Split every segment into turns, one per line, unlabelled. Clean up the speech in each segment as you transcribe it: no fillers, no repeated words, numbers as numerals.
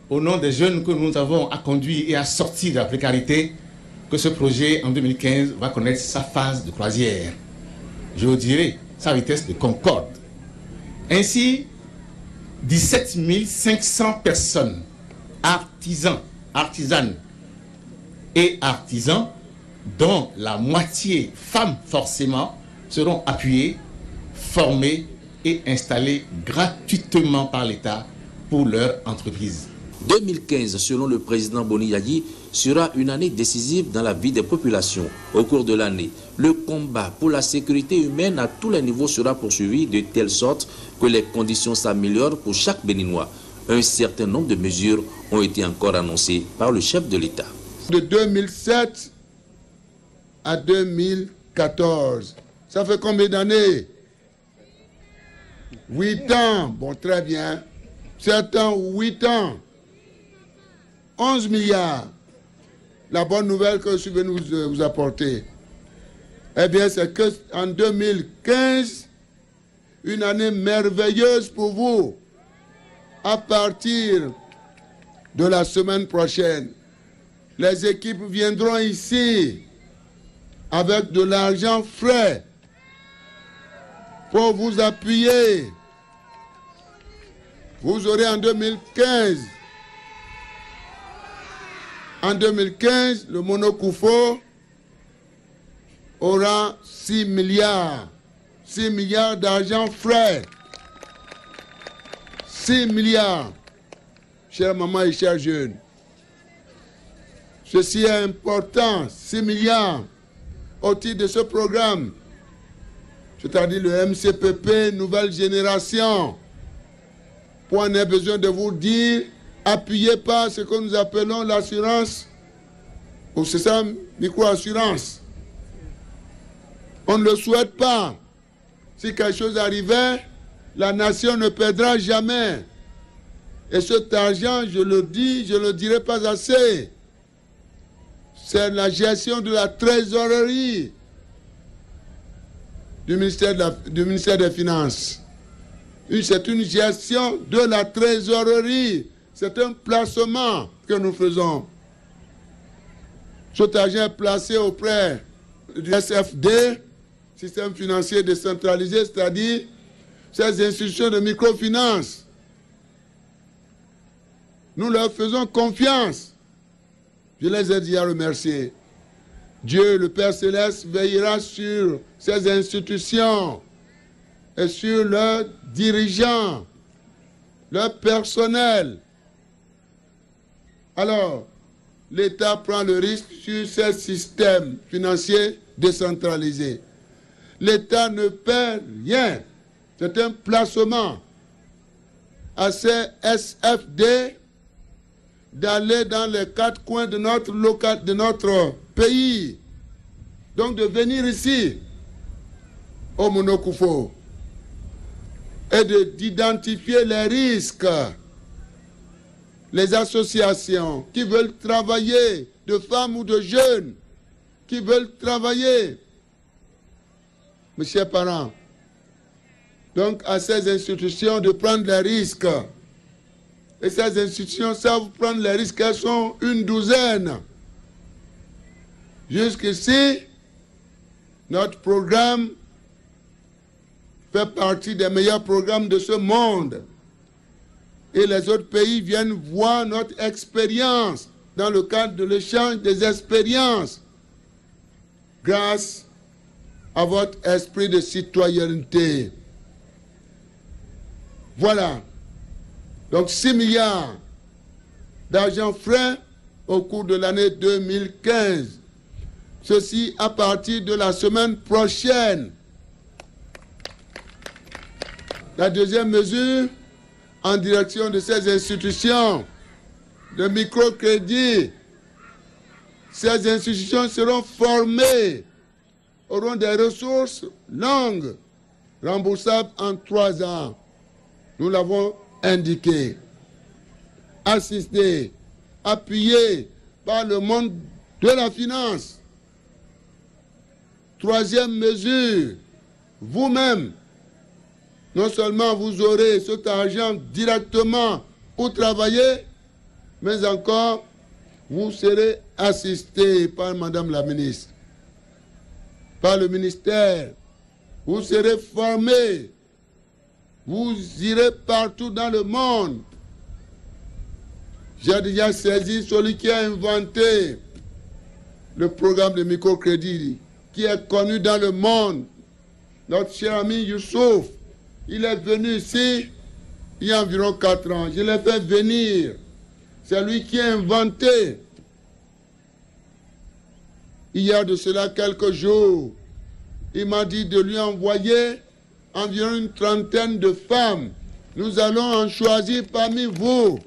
au nom des jeunes que nous avons à conduire et à sortir de la précarité, que ce projet en 2015 va connaître sa phase de croisière. Je vous dirais sa vitesse de concorde. Ainsi, 17 500 personnes, artisanes et artisans, dont la moitié femmes forcément, seront appuyés, formés et installés gratuitement par l'État pour leur entreprise.
2015, selon le président Boni Yadi, sera une année décisive dans la vie des populations. Au cours de l'année, le combat pour la sécurité humaine à tous les niveaux sera poursuivi de telle sorte que les conditions s'améliorent pour chaque Béninois. Un certain nombre de mesures ont été encore annoncées par le chef de l'État.
De 2007 à 2014, ça fait combien d'années? 8 ans, bon très bien. 7 ans ou 8 ans. 11 milliards. La bonne nouvelle que je vais vous apporter, eh bien, c'est qu'en 2015, une année merveilleuse pour vous. À partir de la semaine prochaine, les équipes viendront ici avec de l'argent frais pour vous appuyer. Vous aurez en 2015, le Monokoufo aura 6 milliards d'argent frais. 6 milliards, chère maman et chers jeunes. Ceci est important, 6 milliards au titre de ce programme, c'est-à-dire le MCPP Nouvelle Génération. Point n'est besoin de vous dire, appuyé par ce que nous appelons l'assurance, ou c'est ça, micro-assurance. On ne le souhaite pas. Si quelque chose arrivait, la nation ne perdra jamais. Et cet argent, je le dis, je ne le dirai pas assez. C'est la gestion de la trésorerie du ministère des Finances. C'est une gestion de la trésorerie. C'est un placement que nous faisons. Cet argent est placé auprès du SFD, Système financier décentralisé, c'est-à-dire ces institutions de microfinance. Nous leur faisons confiance. Je les ai déjà remerciés. Dieu, le Père Céleste, veillera sur ces institutions et sur leurs dirigeants, leur personnel. Alors, l'État prend le risque sur ces systèmes financiers décentralisés. L'État ne perd rien. C'est un placement à ces SFD d'aller dans les 4 coins de notre pays. Donc de venir ici, au Monokoufo, et d'identifier les risques. Les associations qui veulent travailler, de femmes ou de jeunes, qui veulent travailler. Mes chers parents, donc à ces institutions de prendre les risques. Et ces institutions savent prendre les risques, elles sont une douzaine. Jusqu'ici, notre programme fait partie des meilleurs programmes de ce monde. Et les autres pays viennent voir notre expérience dans le cadre de l'échange des expériences grâce à votre esprit de citoyenneté. Voilà. Donc 6 milliards d'argent frais au cours de l'année 2015. Ceci à partir de la semaine prochaine. La deuxième mesure, en direction de ces institutions de microcrédit, ces institutions seront formées, auront des ressources longues, remboursables en 3 ans. Nous l'avons indiqué. Assistés, appuyés par le monde de la finance. Troisième mesure, vous-même, non seulement vous aurez cet argent directement pour travailler, mais encore, vous serez assisté par Madame la ministre, par le ministère. Vous serez formé. Vous irez partout dans le monde. J'ai déjà saisi celui qui a inventé le programme de microcrédit, qui est connu dans le monde. Notre cher ami Youssouf, il est venu ici il y a environ 4 ans. Je l'ai fait venir. C'est lui qui a inventé. Il y a de cela quelques jours, il m'a dit de lui envoyer environ une trentaine de femmes. Nous allons en choisir parmi vous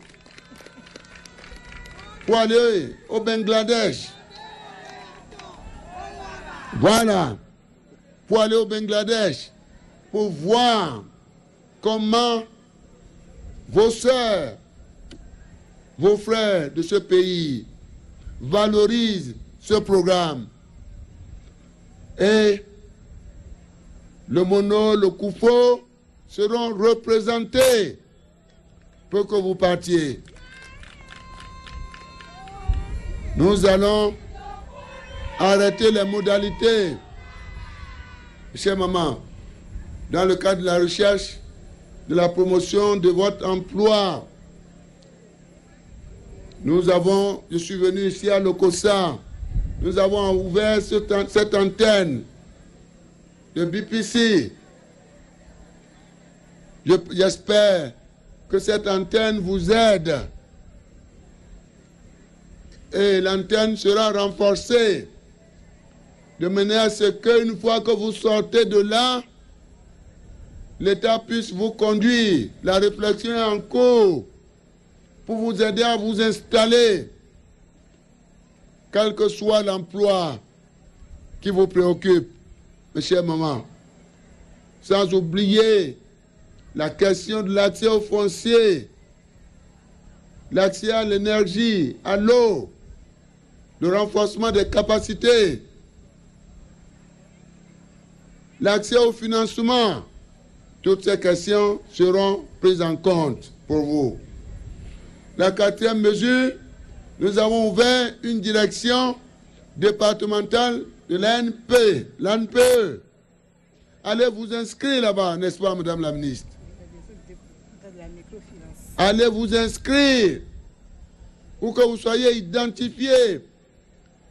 pour aller au Bangladesh. Voilà, pour aller au Bangladesh, pour voir comment vos sœurs, vos frères de ce pays valorisent ce programme. Et le Mono, le Koufo seront représentés pour que vous partiez. Nous allons arrêter les modalités, chère maman, dans le cadre de la recherche, de la promotion de votre emploi. Je suis venu ici à Lokossa, nous avons ouvert cette antenne de BPC. J'espère que cette antenne vous aide. Et l'antenne sera renforcée de manière à ce qu'une fois que vous sortez de là, l'État puisse vous conduire. La réflexion est en cours pour vous aider à vous installer, quel que soit l'emploi qui vous préoccupe, mes chers mamans. Sans oublier la question de l'accès au foncier, l'accès à l'énergie, à l'eau, le renforcement des capacités, l'accès au financement. Toutes ces questions seront prises en compte pour vous. La 4e mesure, nous avons ouvert une direction départementale de l'ANPE. Allez vous inscrire là-bas, n'est-ce pas, Madame la ministre? Allez vous inscrire pour que vous soyez identifiés,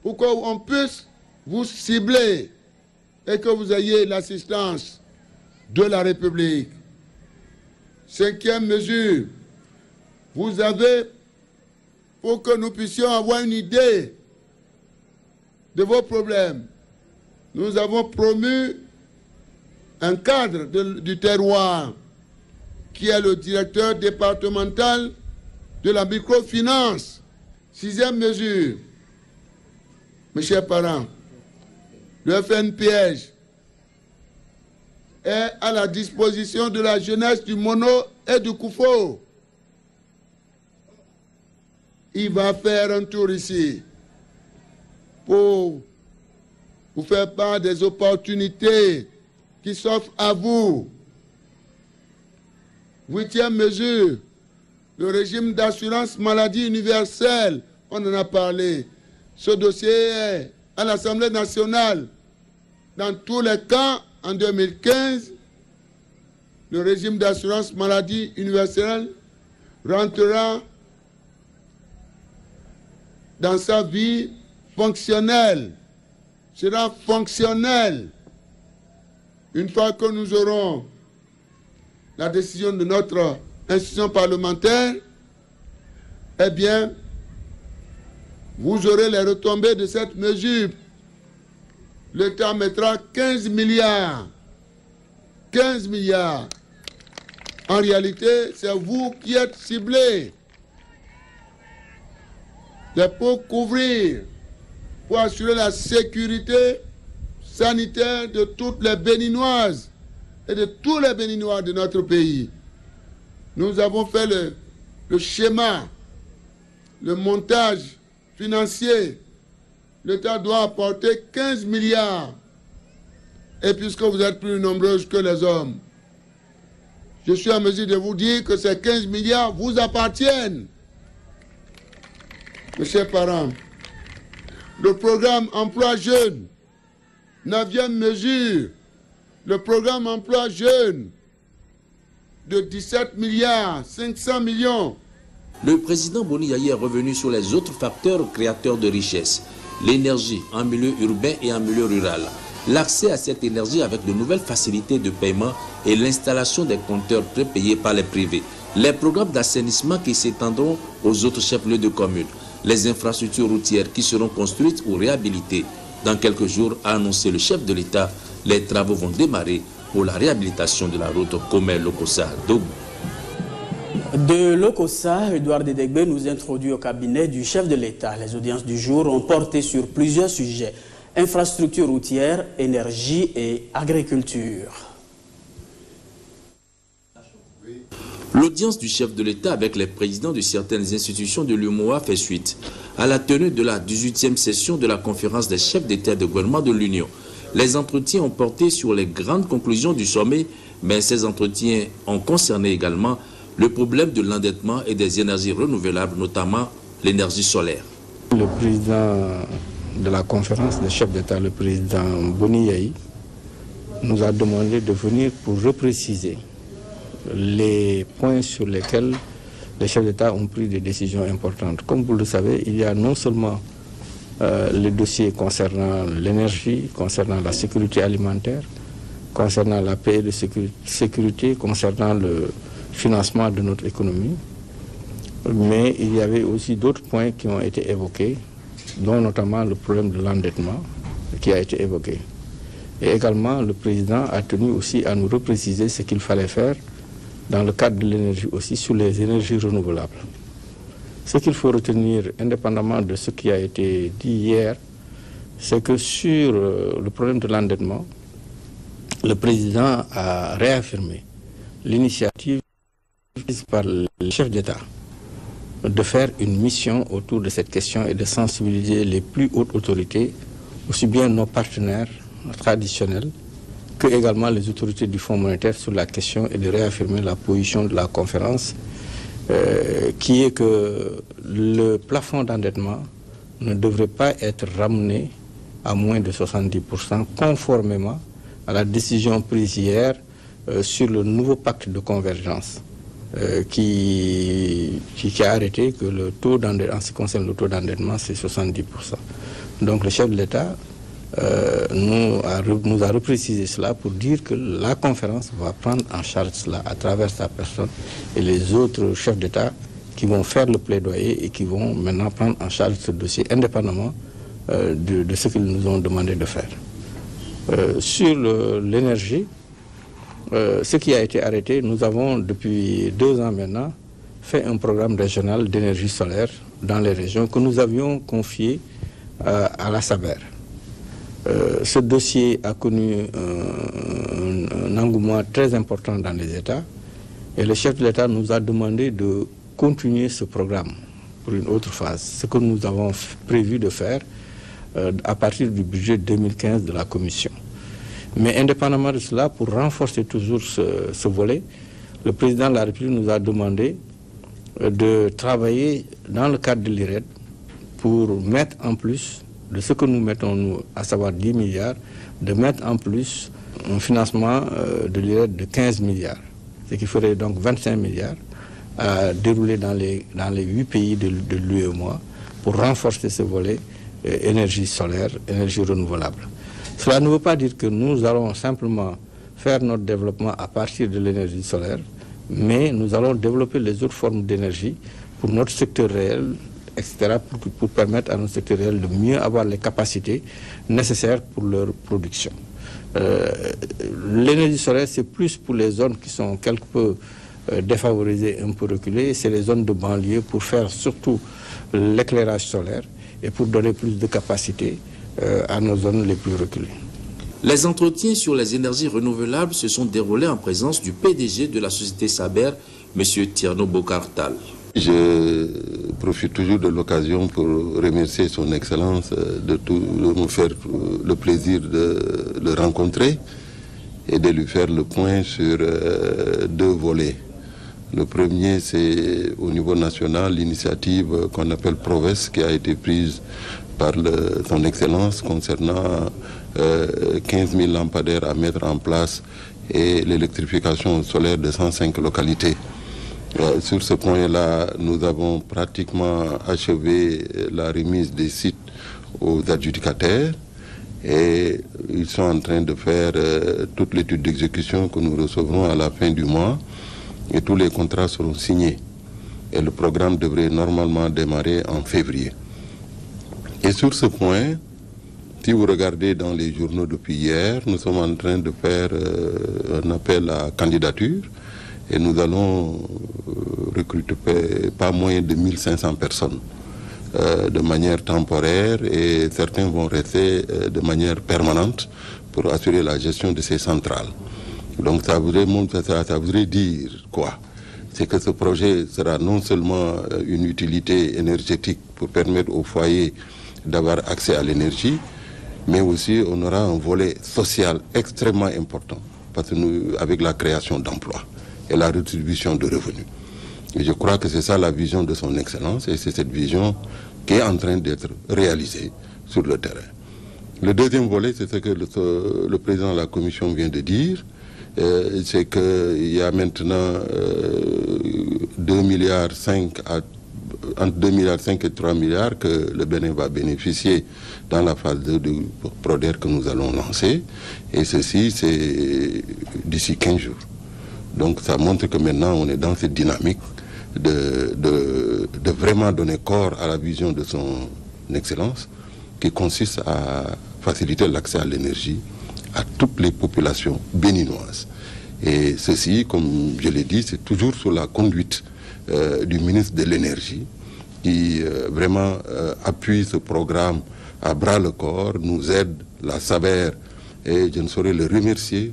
pour qu'on puisse vous cibler et que vous ayez l'assistance de la République. 5e mesure, vous avez, pour que nous puissions avoir une idée de vos problèmes, nous avons promu un cadre du terroir qui est le directeur départemental de la microfinance. 6e mesure, mes chers parents, le FNPH est à la disposition de la jeunesse du Mono et du Koufo. Il va faire un tour ici pour vous faire part des opportunités qui s'offrent à vous. 8e mesure, le régime d'assurance maladie universelle, on en a parlé. Ce dossier est à l'Assemblée nationale. Dans tous les cas, en 2015, le régime d'assurance maladie universelle rentrera dans sa vie fonctionnelle, sera fonctionnel. Une fois que nous aurons la décision de notre institution parlementaire, eh bien, vous aurez les retombées de cette mesure. L'État mettra 15 milliards. 15 milliards. En réalité, c'est vous qui êtes ciblés. C'est pour couvrir, pour assurer la sécurité sanitaire de toutes les Béninoises et de tous les Béninois de notre pays. Nous avons fait le schéma, le montage financier. L'État doit apporter 15 milliards. Et puisque vous êtes plus nombreux que les hommes, je suis en mesure de vous dire que ces 15 milliards vous appartiennent. mes chers parents, le programme Emploi Jeune, 9e mesure, le programme Emploi Jeune de 17 milliards 500 millions.
Le président Boni Yayi est revenu sur les autres facteurs créateurs de richesse. L'énergie en milieu urbain et en milieu rural. L'accès à cette énergie avec de nouvelles facilités de paiement et l'installation des compteurs prépayés par les privés. Les programmes d'assainissement qui s'étendront aux autres chefs-lieux de communes. Les infrastructures routières qui seront construites ou réhabilitées. Dans quelques jours, a annoncé le chef de l'État, les travaux vont démarrer pour la réhabilitation de la route Komé-Lokossa-Dougou.
De Lokossa, Edouard Dedegbe nous introduit au cabinet du chef de l'État. Les audiences du jour ont porté sur plusieurs sujets. Infrastructures routières, énergie et agriculture.
L'audience du chef de l'État avec les présidents de certaines institutions de l'UMOA fait suite à la tenue de la 18e session de la conférence des chefs d'État et de gouvernement de l'Union. Les entretiens ont porté sur les grandes conclusions du sommet, mais ces entretiens ont concerné également le problème de l'endettement et des énergies renouvelables, notamment l'énergie solaire.
Le président de la conférence des chefs d'État, le président Boni Yayi, nous a demandé de venir pour repréciser les points sur lesquels les chefs d'État ont pris des décisions importantes. Comme vous le savez, il y a non seulement les dossiers concernant l'énergie, concernant la sécurité alimentaire, concernant la paix de sécurité, concernant le financement de notre économie, mais il y avait aussi d'autres points qui ont été évoqués, dont notamment le problème de l'endettement qui a été évoqué. Et également, le président a tenu aussi à nous repréciser ce qu'il fallait faire dans le cadre de l'énergie aussi sur les énergies renouvelables. Ce qu'il faut retenir, indépendamment de ce qui a été dit hier, c'est que sur le problème de l'endettement, le président a réaffirmé l'initiative prise par le chef d'État de faire une mission autour de cette question et de sensibiliser les plus hautes autorités, aussi bien nos partenaires traditionnels que également les autorités du Fonds monétaire sur la question et de réaffirmer la position de la conférence qui est que le plafond d'endettement ne devrait pas être ramené à moins de 70% conformément à la décision prise hier sur le nouveau pacte de convergence qui a arrêté que le taux d'endettement, en ce qui concerne le taux d'endettement, c'est 70%. Donc le chef de l'État nous a reprécisé cela pour dire que la conférence va prendre en charge cela à travers sa personne et les autres chefs d'État qui vont faire le plaidoyer et qui vont maintenant prendre en charge ce dossier indépendamment de ce qu'ils nous ont demandé de faire. Sur l'énergie, ce qui a été arrêté, nous avons depuis 2 ans maintenant fait un programme régional d'énergie solaire dans les régions que nous avions confié à la SABER. Ce dossier a connu un engouement très important dans les États et le chef de l'État nous a demandé de continuer ce programme pour une autre phase, ce que nous avons prévu de faire à partir du budget 2015 de la Commission. Mais indépendamment de cela, pour renforcer toujours ce volet, le président de la République nous a demandé de travailler dans le cadre de l'IRED pour mettre en plus de ce que nous mettons, nous, à savoir 10 milliards, de mettre en plus un financement de l'IRED de 15 milliards, ce qui ferait donc 25 milliards à dérouler dans les 8 pays de l'UEMOA pour renforcer ce volet énergie solaire, énergie renouvelable. Cela ne veut pas dire que nous allons simplement faire notre développement à partir de l'énergie solaire, mais nous allons développer les autres formes d'énergie pour notre secteur réel, etc., pour permettre à notre secteur réel de mieux avoir les capacités nécessaires pour leur production. L'énergie solaire, c'est plus pour les zones qui sont quelque peu défavorisées, un peu reculées, c'est les zones de banlieue pour faire surtout l'éclairage solaire et pour donner plus de capacité à nos zones les plus reculées.
Les entretiens sur les énergies renouvelables se sont déroulés en présence du PDG de la société Saber, M. Tierno Bokartal.
Je profite toujours de l'occasion pour remercier son Excellence de me faire le plaisir de le rencontrer et de lui faire le point sur 2 volets. Le premier, c'est au niveau national, l'initiative qu'on appelle PROVES, qui a été prise par son Excellence concernant 15 000 lampadaires à mettre en place et l'électrification solaire de 105 localités. Sur ce point-là, nous avons pratiquement achevé la remise des sites aux adjudicataires et ils sont en train de faire toute l'étude d'exécution que nous recevrons à la fin du mois et tous les contrats seront signés. Et le programme devrait normalement démarrer en février. Et sur ce point, si vous regardez dans les journaux depuis hier, nous sommes en train de faire un appel à candidature et nous allons recruter pas moins de 1500 personnes de manière temporaire et certains vont rester de manière permanente pour assurer la gestion de ces centrales. Donc ça voudrait dire quoi? C'est que ce projet sera non seulement une utilité énergétique pour permettre aux foyers d'avoir accès à l'énergie, mais aussi on aura un volet social extrêmement important parce que nous, avec la création d'emplois et la redistribution de revenus. Et je crois que c'est ça la vision de son Excellence et c'est cette vision qui est en train d'être réalisée sur le terrain. Le deuxième volet, c'est ce que le président de la Commission vient de dire, c'est qu'il y a maintenant 2,5 milliards entre 2,5 milliards et 3 milliards que le Bénin va bénéficier dans la phase 2 du PRODER que nous allons lancer. Et ceci, c'est d'ici 15 jours. Donc ça montre que maintenant on est dans cette dynamique de vraiment donner corps à la vision de son Excellence qui consiste à faciliter l'accès à l'énergie à toutes les populations béninoises. Et ceci, comme je l'ai dit, c'est toujours sous la conduite du ministre de l'Énergie qui vraiment appuie ce programme à bras le corps, nous aide, la SABER, et je ne saurais le remercier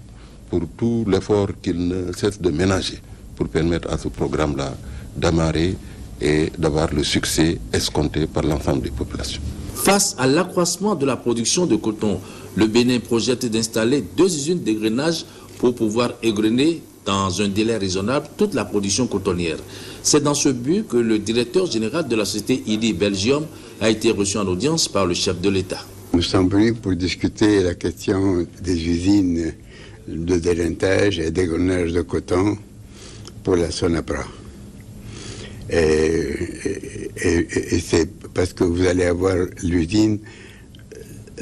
pour tout l'effort qu'il ne cesse de ménager pour permettre à ce programme-là d'amarrer et d'avoir le succès escompté par l'ensemble des populations.
Face à l'accroissement de la production de coton, le Bénin projette d'installer 2 usines d'égrenage pour pouvoir égrener dans un délai raisonnable toute la production cotonnière. C'est dans ce but que le directeur général de la société IDI Belgium a été reçu en audience par le chef de l'État.
Nous sommes venus pour discuter la question des usines de délintage et d'égrenage de coton pour la Sonapra. Et c'est parce que vous allez avoir l'usine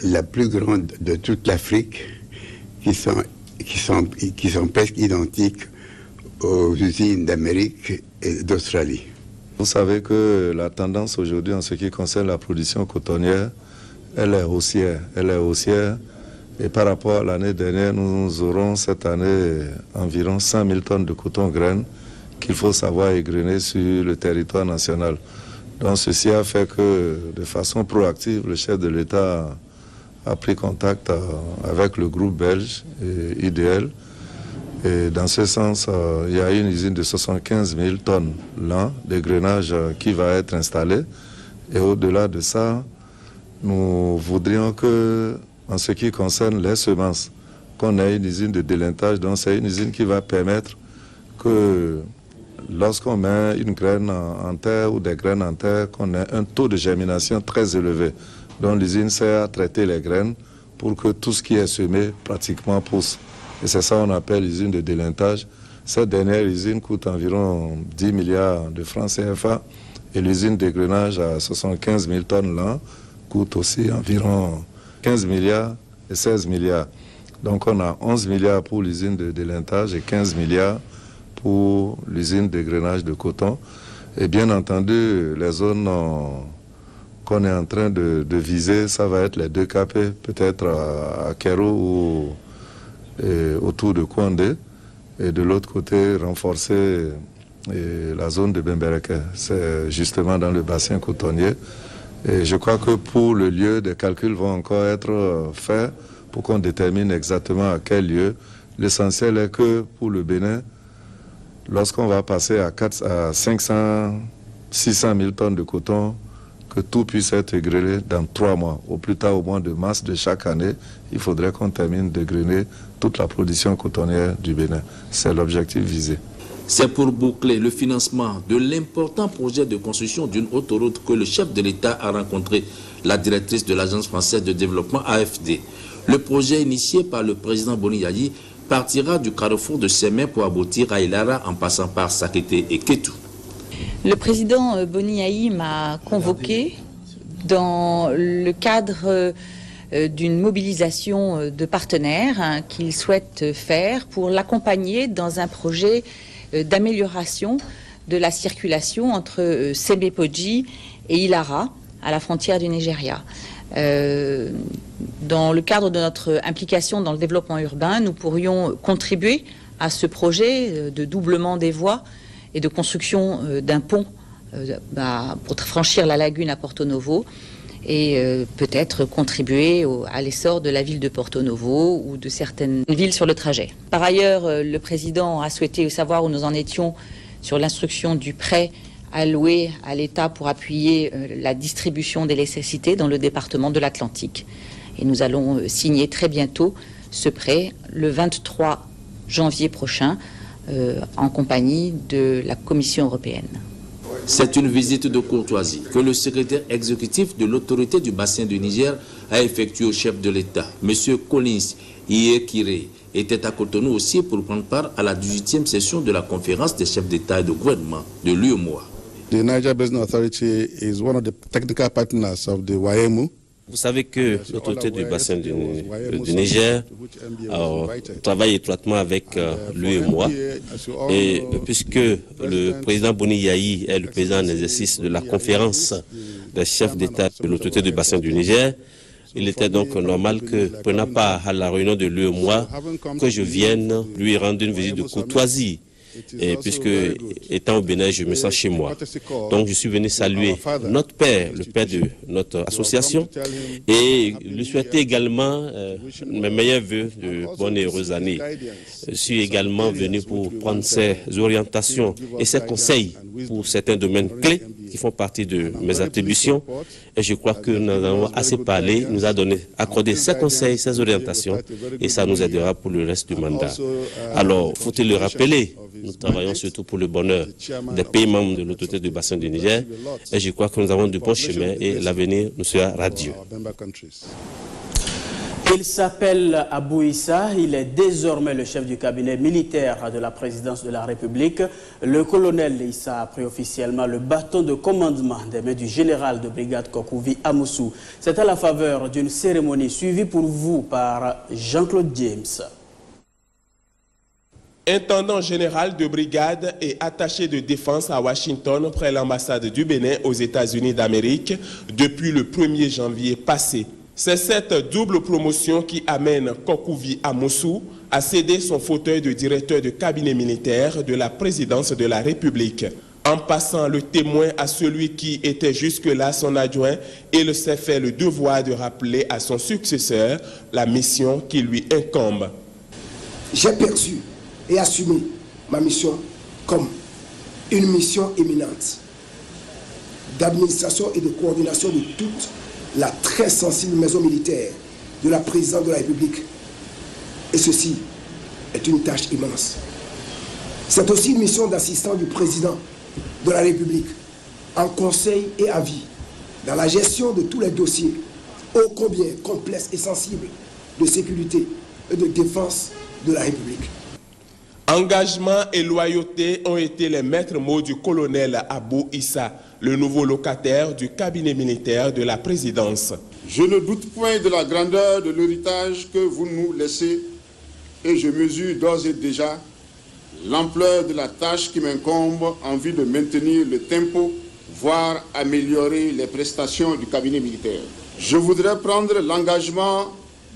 la plus grande de toute l'Afrique qui sont presque identiques aux usines d'Amérique et d'Australie.
Vous savez que la tendance aujourd'hui en ce qui concerne la production cotonnière, elle est haussière. Et par rapport à l'année dernière, nous aurons cette année environ 100 000 tonnes de coton graines qu'il faut savoir égrener sur le territoire national. Donc ceci a fait que de façon proactive, le chef de l'État a pris contact avec le groupe belge IDL. Et dans ce sens, il y a une usine de 75 000 tonnes l'an d'égrenage qui va être installée. Et au-delà de ça, nous voudrions que, en ce qui concerne les semences, qu'on ait une usine de délintage. Donc c'est une usine qui va permettre que lorsqu'on met une graine en terre ou des graines en terre, qu'on ait un taux de germination très élevé. Donc l'usine sert à traiter les graines pour que tout ce qui est semé pratiquement pousse. Et c'est ça qu'on appelle l'usine de délintage. Cette dernière usine coûte environ 10 milliards de francs CFA et l'usine d'égrenage à 75 000 tonnes l'an coûte aussi environ 15 milliards et 16 milliards. Donc on a 11 milliards pour l'usine de délintage et 15 milliards pour l'usine d'égrenage de coton. Et bien entendu, les zones qu'on est en train de viser, ça va être les 2 KP, peut-être à Kero ou autour de Kouandé. Et de l'autre côté, renforcer la zone de Bembereke. C'est justement dans le bassin cotonnier. Et je crois que pour le lieu, des calculs vont encore être faits pour qu'on détermine exactement à quel lieu. L'essentiel est que pour le Bénin, lorsqu'on va passer à 500, 600 000 tonnes de coton, que tout puisse être égrené dans 3 mois. Au plus tard, au mois de mars de chaque année, il faudrait qu'on termine d'égrener toute la production cotonnière du Bénin. C'est l'objectif visé.
C'est pour boucler le financement de l'important projet de construction d'une autoroute que le chef de l'État a rencontré la directrice de l'Agence française de développement AFD. Le projet initié par le président Boni Yayi partira du carrefour de Sémé pour aboutir à Ilara en passant par Sakété et Kétou.
Le président Boni Yayi m'a convoqué dans le cadre d'une mobilisation de partenaires qu'il souhaite faire pour l'accompagner dans un projet d'amélioration de la circulation entre Sémé-Podji et Ilara, à la frontière du Nigeria. Dans le cadre de notre implication dans le développement urbain, nous pourrions contribuer à ce projet de doublement des voies et de construction d'un pont pour franchir la lagune à Porto Novo et peut-être contribuer à l'essor de la ville de Porto Novo ou de certaines villes sur le trajet. Par ailleurs, le président a souhaité savoir où nous en étions sur l'instruction du prêt alloué à l'État pour appuyer la distribution d'électricité dans le département de l'Atlantique. Et nous allons signer très bientôt ce prêt le 23 janvier prochain en compagnie de la Commission européenne.
C'est une visite de courtoisie que le secrétaire exécutif de l'autorité du bassin du Niger a effectuée au chef de l'État. M. Collins Iyekire était à Cotonou aussi pour prendre part à la 18e session de la conférence des chefs d'État et de gouvernement de l'UEMOA.
The Niger Basin Authority is one of the technical partners of the WAEMU.
Vous savez que l'autorité du bassin du Niger travaille étroitement avec l'UEMOA et puisque le président Boni Yayi est le président en exercice de la conférence des chefs d'État de l'autorité du bassin du Niger, il était donc normal que, prenant part à la réunion de l'UEMOA, que je vienne lui rendre une visite de courtoisie. Et puisque, étant au Bénin, je me sens chez moi. Donc, je suis venu saluer notre père, le père de notre association, et lui souhaiter également mes meilleurs vœux de bonnes et heureuses années. Je suis également venu pour prendre ses orientations et ses conseils pour certains domaines clés qui font partie de mes attributions. Et je crois que nous en avons assez parlé. Il nous a accordé ses conseils, ses orientations, et ça nous aidera pour le reste du mandat. Alors, faut-il le rappeler, nous travaillons surtout pour le bonheur des pays membres de l'autorité du bassin du Niger, et je crois que nous avons du bon chemin et l'avenir nous sera radieux.
Il s'appelle Abou Issa, il est désormais le chef du cabinet militaire de la présidence de la République. Le colonel Issa a pris officiellement le bâton de commandement des mains du général de brigade Kokouvi Amoussou. C'est à la faveur d'une cérémonie suivie pour vous par Jean-Claude James.
Intendant général de brigade et attaché de défense à Washington près l'ambassade du Bénin aux États-Unis d'Amérique depuis le 1er janvier passé. C'est cette double promotion qui amène Kokouvi Amoussou à céder son fauteuil de directeur de cabinet militaire de la présidence de la République. En passant le témoin à celui qui était jusque-là son adjoint, il s'est fait le devoir de rappeler à son successeur la mission qui lui incombe.
J'ai perçu et assumé ma mission comme une mission éminente d'administration et de coordination de toute la très sensible maison militaire de la présidence de la République. Et ceci est une tâche immense. C'est aussi une mission d'assistant du président de la République en conseil et avis dans la gestion de tous les dossiers ô combien complexes et sensibles de sécurité et de défense de la République.
Engagement et loyauté ont été les maîtres mots du colonel Abou Issa, le nouveau locataire du cabinet militaire de la présidence.
Je ne doute point de la grandeur de l'héritage que vous nous laissez et je mesure d'ores et déjà l'ampleur de la tâche qui m'incombe en vue de maintenir le tempo, voire améliorer les prestations du cabinet militaire. Je voudrais prendre l'engagement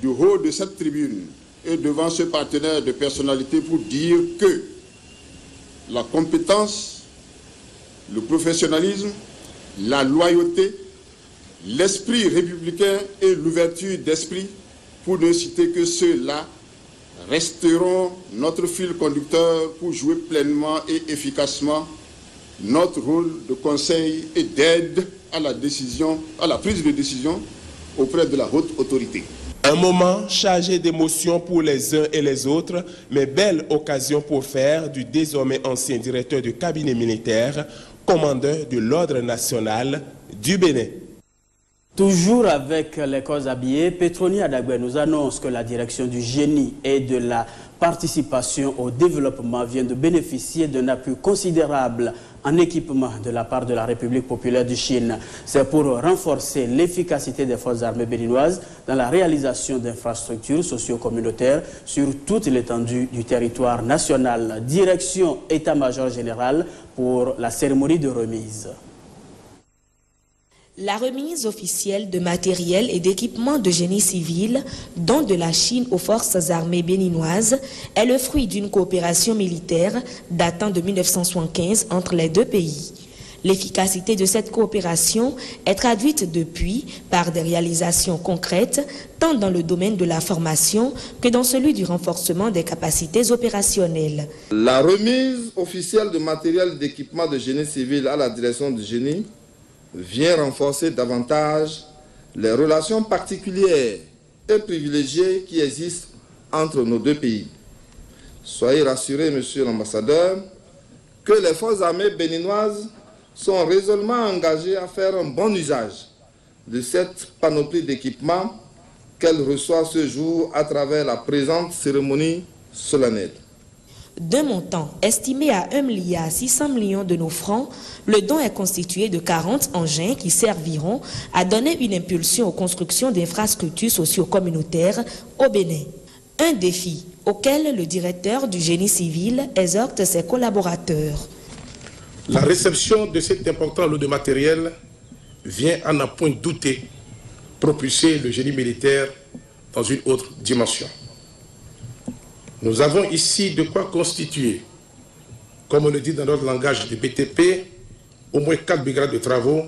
du haut de cette tribune et devant ce partenaire de personnalité pour dire que la compétence, le professionnalisme, la loyauté, l'esprit républicain et l'ouverture d'esprit, pour ne citer que ceux-là, resteront notre fil conducteur pour jouer pleinement et efficacement notre rôle de conseil et d'aide à la prise de décision auprès de la haute autorité.
Un moment chargé d'émotions pour les uns et les autres, mais belle occasion pour faire du désormais ancien directeur du cabinet militaire, commandeur de l'ordre national du Bénin.
Toujours avec les causes habillées, Petroni Adagbe nous annonce que la direction du génie et de la participation au développement vient de bénéficier d'un appui considérable en équipement de la part de la République populaire de Chine. C'est pour renforcer l'efficacité des forces armées béninoises dans la réalisation d'infrastructures socio-communautaires sur toute l'étendue du territoire national. Direction état-major général pour la cérémonie de remise.
La remise officielle de matériel et d'équipements de génie civil, dont de la Chine aux forces armées béninoises, est le fruit d'une coopération militaire datant de 1975 entre les deux pays. L'efficacité de cette coopération est traduite depuis par des réalisations concrètes, tant dans le domaine de la formation que dans celui du renforcement des capacités opérationnelles.
La remise officielle de matériel et d'équipements de génie civil à la direction du génie vient renforcer davantage les relations particulières et privilégiées qui existent entre nos deux pays. Soyez rassurés, monsieur l'ambassadeur, que les forces armées béninoises sont résolument engagées à faire un bon usage de cette panoplie d'équipements qu'elles reçoivent ce jour à travers la présente cérémonie solennelle.
D'un montant estimé à 1,6 milliard de nos francs, le don est constitué de 40 engins qui serviront à donner une impulsion aux constructions d'infrastructures socio-communautaires au Bénin. Un défi auquel le directeur du génie civil exhorte ses collaborateurs.
La réception de cet important lot de matériel vient à n'en point douter propulser le génie militaire dans une autre dimension. Nous avons ici de quoi constituer, comme on le dit dans notre langage de BTP, au moins 4 brigades de travaux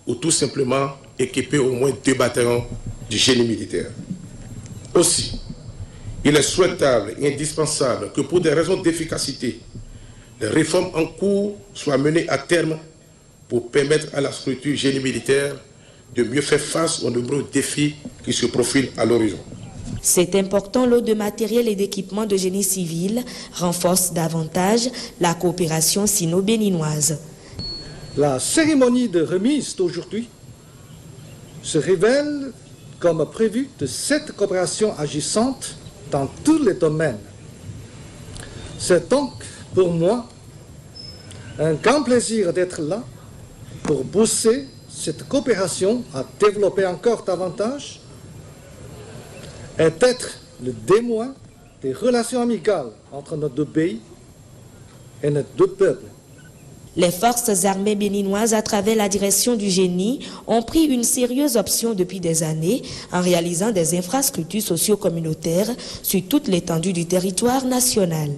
ou tout simplement équiper au moins 2 bataillons du génie militaire. Aussi, il est souhaitable et indispensable que pour des raisons d'efficacité, les réformes en cours soient menées à terme pour permettre à la structure génie militaire de mieux faire face aux nombreux défis qui se profilent à l'horizon.
Cet important lot de matériel et d'équipements de génie civil renforce davantage la coopération sino-béninoise.
La cérémonie de remise d'aujourd'hui se révèle comme prévu de cette coopération agissante dans tous les domaines. C'est donc pour moi un grand plaisir d'être là pour pousser cette coopération à développer encore davantage et être le témoin des relations amicales entre nos deux pays et nos deux peuples.
Les forces armées béninoises, à travers la direction du génie, ont pris une sérieuse option depuis des années en réalisant des infrastructures socio-communautaires sur toute l'étendue du territoire national.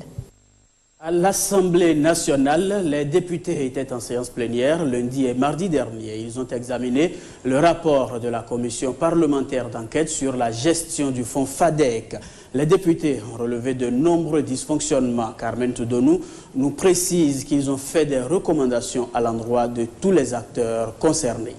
À l'Assemblée nationale, les députés étaient en séance plénière lundi et mardi dernier. Ils ont examiné le rapport de la commission parlementaire d'enquête sur la gestion du fonds FADEC. Les députés ont relevé de nombreux dysfonctionnements. Carmen Toudonou nous précise qu'ils ont fait des recommandations à l'endroit de tous les acteurs concernés.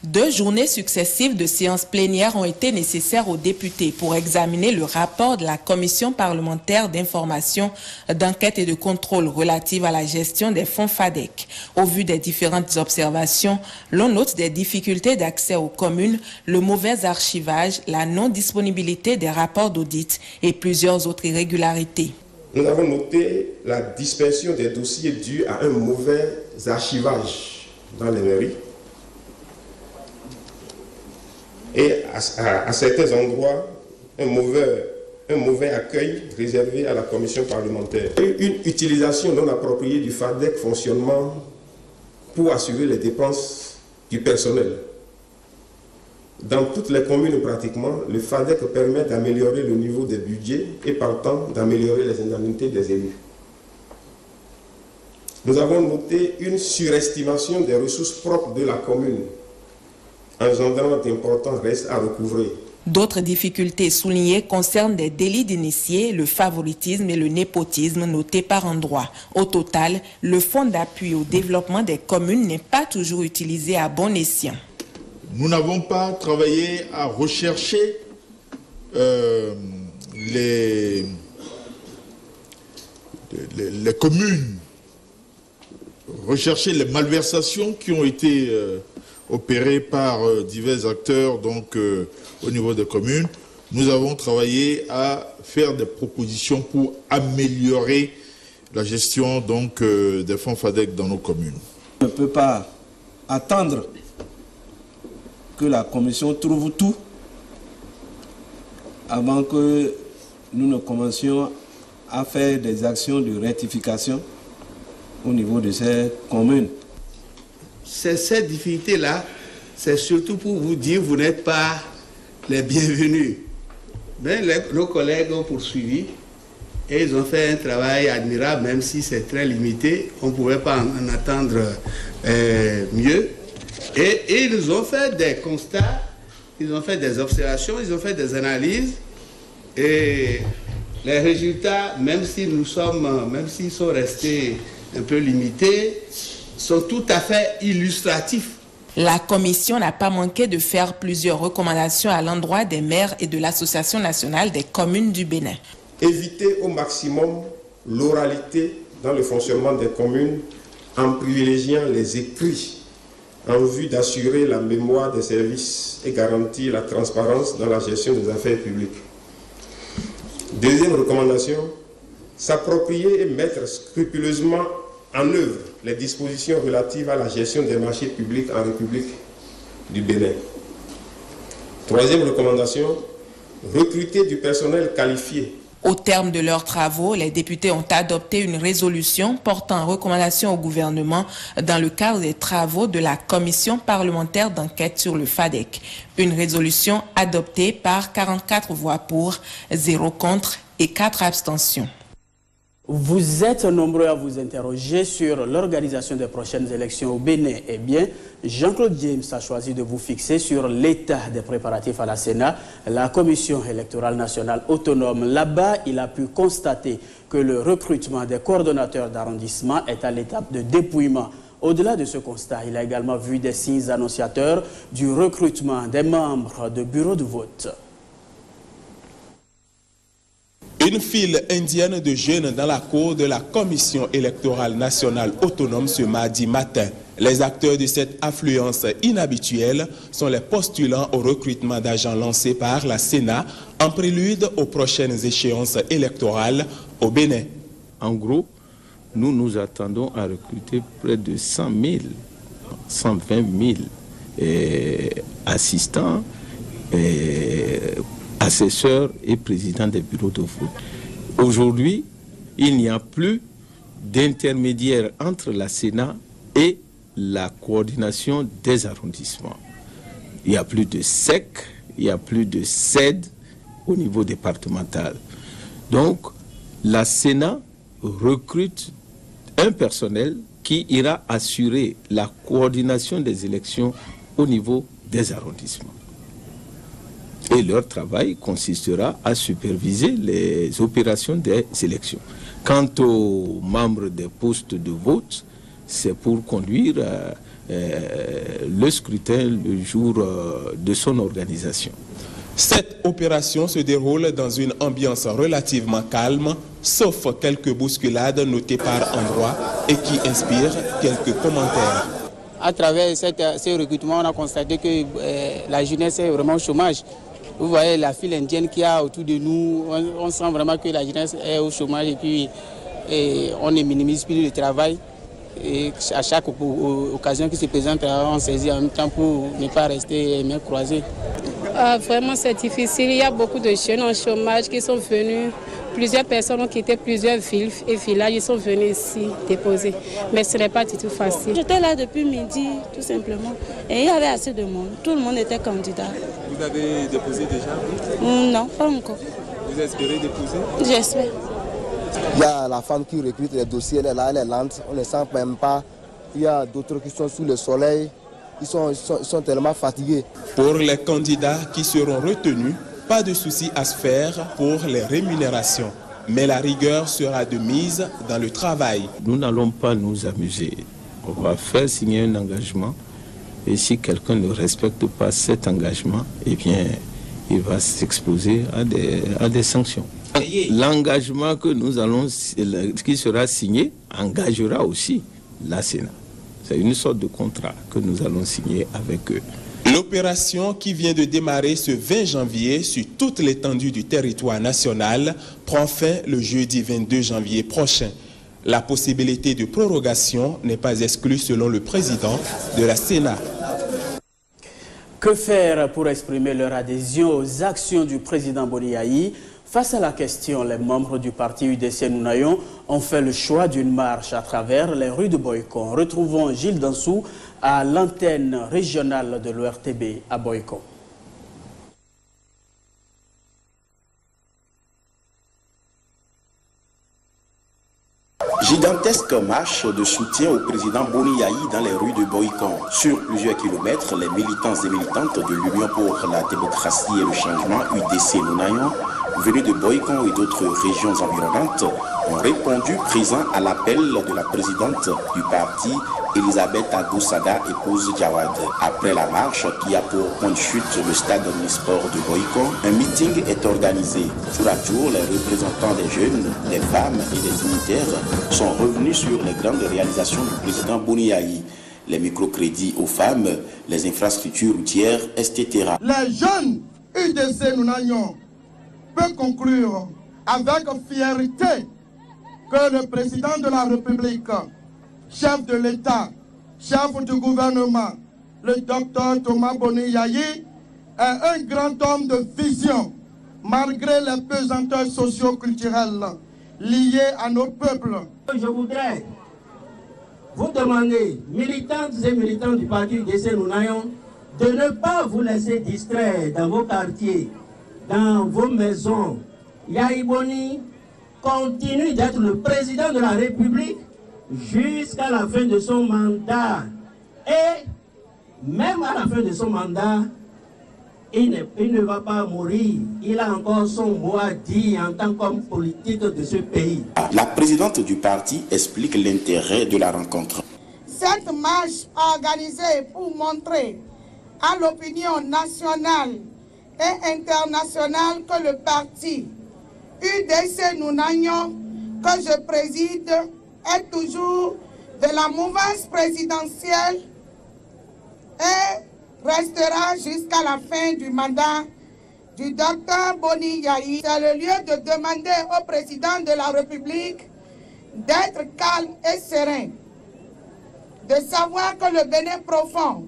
2 journées successives de séances plénières ont été nécessaires aux députés pour examiner le rapport de la commission parlementaire d'information, d'enquête et de contrôle relative à la gestion des fonds FADEC. Au vu des différentes observations, l'on note des difficultés d'accès aux communes, le mauvais archivage, la non-disponibilité des rapports d'audit et plusieurs autres irrégularités.
Nous avons noté la dispersion des dossiers dus à un mauvais archivage dans les mairies. Et à certains endroits, un mauvais accueil réservé à la commission parlementaire. Et une utilisation non appropriée du FADEC fonctionnement pour assurer les dépenses du personnel. Dans toutes les communes pratiquement, le FADEC permet d'améliorer le niveau des budgets et partant d'améliorer les indemnités des élus. Nous avons noté une surestimation des ressources propres de la commune, engendrant d'importants restes à recouvrer.
D'autres difficultés soulignées concernent des délits d'initiés, le favoritisme et le népotisme notés par endroits. Au total, le fonds d'appui au développement des communes n'est pas toujours utilisé à bon escient.
nous n'avons pas travaillé à rechercher les communes, rechercher les malversations qui ont été opérées par divers acteurs donc, au niveau des communes. Nous avons travaillé à faire des propositions pour améliorer la gestion donc, des fonds FADEC dans nos communes.
On ne peut pas attendre que la commission trouve tout avant que nous ne commencions à faire des actions de rectification au niveau de ces communes.
Cette difficulté-là, c'est surtout pour vous dire que vous n'êtes pas les bienvenus. Mais nos collègues ont poursuivi et ils ont fait un travail admirable, même si c'est très limité. On ne pouvait pas en attendre mieux. Et ils ont fait des constats, ils ont fait des observations, ils ont fait des analyses. Et les résultats, même s'ils sont restés un peu limités, sont tout à fait illustratifs.
La commission n'a pas manqué de faire plusieurs recommandations à l'endroit des maires et de l'Association nationale des communes du Bénin.
Éviter au maximum l'oralité dans le fonctionnement des communes en privilégiant les écrits en vue d'assurer la mémoire des services et garantir la transparence dans la gestion des affaires publiques. Deuxième recommandation, s'approprier et mettre scrupuleusement en œuvre les dispositions relatives à la gestion des marchés publics en République du Bénin. Troisième recommandation, recruter du personnel qualifié.
Au terme de leurs travaux, les députés ont adopté une résolution portant recommandation au gouvernement dans le cadre des travaux de la commission parlementaire d'enquête sur le FADEC. Une résolution adoptée par 44 voix pour, 0 contre et 4 abstentions.
Vous êtes nombreux à vous interroger sur l'organisation des prochaines élections au Bénin. Eh bien, Jean-Claude James a choisi de vous fixer sur l'état des préparatifs à la Sénat, la Commission électorale nationale autonome. Là-bas, il a pu constater que le recrutement des coordonnateurs d'arrondissement est à l'étape de dépouillement. Au-delà de ce constat, il a également vu des signes annonciateurs du recrutement des membres de bureaux de vote.
Une file indienne de jeunes dans la cour de la Commission électorale nationale autonome ce mardi matin. Les acteurs de cette affluence inhabituelle sont les postulants au recrutement d'agents lancés par la Sénat en prélude aux prochaines échéances électorales au Bénin.
En gros, nous nous attendons à recruter près de 100 000, 120 000 assistants, assesseurs et présidents des bureaux de vote. Aujourd'hui, il n'y a plus d'intermédiaire entre la Sénat et la coordination des arrondissements. Il n'y a plus de SEC, il n'y a plus de SED au niveau départemental. Donc, la Sénat recrute un personnel qui ira assurer la coordination des élections au niveau des arrondissements. Et leur travail consistera à superviser les opérations des élections. Quant aux membres des postes de vote, c'est pour conduire le scrutin le jour de son organisation.
Cette opération se déroule dans une ambiance relativement calme, sauf quelques bousculades notées par endroits et qui inspirent quelques commentaires.
À travers ces recrutements, on a constaté que la jeunesse est vraiment au chômage. Vous voyez la file indienne qu'il y a autour de nous, on sent vraiment que la jeunesse est au chômage et puis on ne minimise plus le travail. Et à chaque occasion qui se présente, on saisit en même temps pour ne pas rester mains croisées.
Vraiment, c'est difficile. Il y a beaucoup de jeunes en chômage qui sont venus. Plusieurs personnes ont quitté plusieurs villes et villages. Ils sont venus ici déposer. Mais ce n'est pas du tout facile.
J'étais là depuis midi, tout simplement. Et il y avait assez de monde. Tout le monde était candidat.
Vous avez déposé déjà?
Non, pas encore.
Vous espérez déposer?
J'espère.
Il y a la femme qui recrute les dossiers, elle est là, elle est lente, on ne sent même pas. Il y a d'autres qui sont sous le soleil, ils sont tellement fatigués.
Pour les candidats qui seront retenus, pas de souci à se faire pour les rémunérations. Mais la rigueur sera de mise dans le travail.
Nous n'allons pas nous amuser. On va faire signer un engagement
Et si quelqu'un ne respecte pas cet engagement, eh bien, il va s'exposer à des sanctions. L'engagement que nous allons, qui sera signé, engagera aussi la Sénat. C'est une sorte de contrat que nous allons signer avec eux.
L'opération qui vient de démarrer ce 20 janvier sur toute l'étendue du territoire national prend fin le jeudi 22 janvier prochain. La possibilité de prorogation n'est pas exclue selon le président de la Sénat.
Que faire pour exprimer leur adhésion aux actions du président Boni Yayi? Face à la question, les membres du parti UDC Nounayon ont fait le choix d'une marche à travers les rues de Boycon. Retrouvons Gilles Dansou à l'antenne régionale de l'ORTB à Boycon.
Gigantesque marche de soutien au président Boni Yayi dans les rues de Boycon. Sur plusieurs kilomètres, les militants et militantes de l'Union pour la démocratie et le changement UDC Nounayon, venus de Boycon et d'autres régions environnantes, ont répondu présent à l'appel de la présidente du parti, Elisabeth Agoussada, épouse Jawad. Après la marche qui a pour point de chute le stade omnisport de Boycon, un meeting est organisé. Tour à tour, les représentants des jeunes, des femmes et des dignitaires sont revenus sur les grandes réalisations du président Boni Yayi. Les microcrédits aux femmes, les infrastructures routières, etc.
Les jeunes UDC Nounayon peuvent conclure avec fierté que le président de la République, chef de l'État, chef du gouvernement, le docteur Thomas Boni Yayi, est un grand homme de vision, malgré les pesanteurs socio-culturelles liées à nos peuples.
Je voudrais vous demander, militantes et militants du parti UDC Nounayon, de ne pas vous laisser distraire dans vos quartiers, dans vos maisons. Yayi Boni continue d'être le président de la République jusqu'à la fin de son mandat. Et même à la fin de son mandat, il ne va pas mourir. Il a encore son mot à dire en tant qu'homme politique de ce pays.
La présidente du parti explique l'intérêt de la rencontre.
Cette marche organisée pour montrer à l'opinion nationale et internationale que le parti UDC Nounayon, que je préside, est toujours de la mouvance présidentielle et restera jusqu'à la fin du mandat du docteur Boni Yayi. C'est le lieu de demander au président de la République d'être calme et serein, de savoir que le Bénin profond,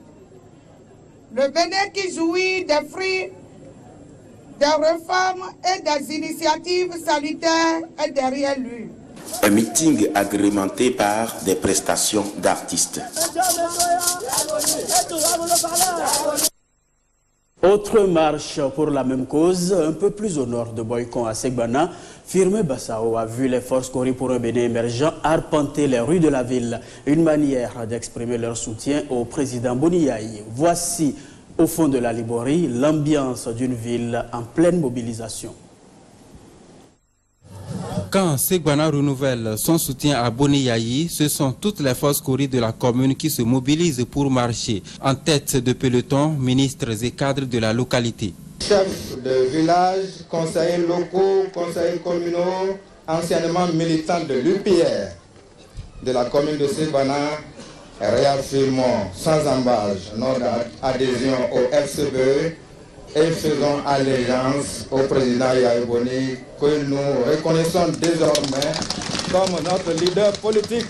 le Bénin qui jouit des fruits des réformes et des initiatives salutaires est derrière lui.
Un meeting agrémenté par des prestations d'artistes.
Autre marche pour la même cause, un peu plus au nord de Boycon à Segbana, Firme Bassao a vu les forces Cori pour un Bénin émergent arpenter les rues de la ville. Une manière d'exprimer leur soutien au président Boni Yayi. Voici, au fond de la Liborie, l'ambiance d'une ville en pleine mobilisation.
Quand Segbana renouvelle son soutien à Boni Yayi, ce sont toutes les forces Cori de la commune qui se mobilisent pour marcher. En tête de peloton, ministres et cadres de la localité.
Chefs de village, conseillers locaux, conseillers communaux, anciennement militants de l'UPR de la commune de Segbana, réaffirmons sans embâche notre adhésion au FCBE et faisons allégeance au président Yayi Boni que nous reconnaissons désormais comme notre leader politique.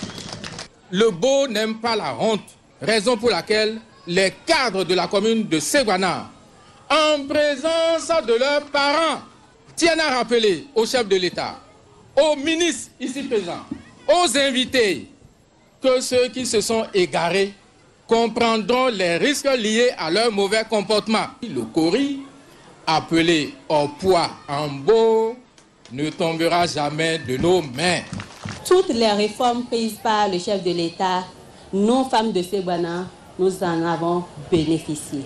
Le beau n'aime pas la honte, raison pour laquelle les cadres de la commune de Segbana, en présence de leurs parents, tiennent à rappeler au chef de l'État, aux ministres ici présents, aux invités, que ceux qui se sont égarés comprendront les risques liés à leur mauvais comportement. Le Cori, appelé au poids en beau, ne tombera jamais de nos mains.
Toutes les réformes prises par le chef de l'État, nous, femmes de Segbana, nous en avons bénéficié.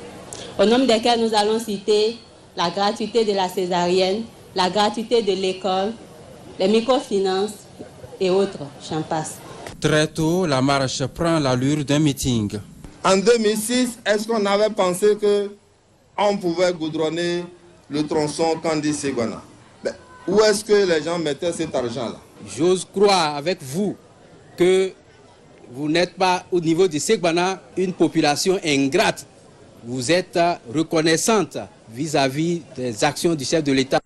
Au nombre desquels nous allons citer la gratuité de la césarienne, la gratuité de l'école, les microfinances et autres, j'en passe.
Très tôt, la marche prend l'allure d'un meeting.
En 2006, est-ce qu'on avait pensé qu'on pouvait goudronner le tronçon Kandi-Ségouana? Où est-ce que les gens mettaient cet argent-là?
J'ose croire avec vous que vous n'êtes pas au niveau du Ségouana une population ingrate. Vous êtes reconnaissante vis-à-vis des actions du chef de l'État.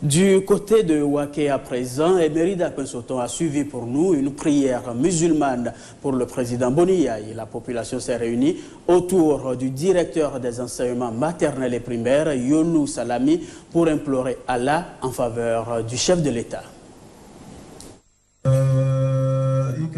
Du côté de Waké à présent, Emerida Pensoton a suivi pour nous une prière musulmane pour le président Boni Yayi. La population s'est réunie autour du directeur des enseignements maternels et primaires, Youlou Salami, pour implorer Allah en faveur du chef de l'État.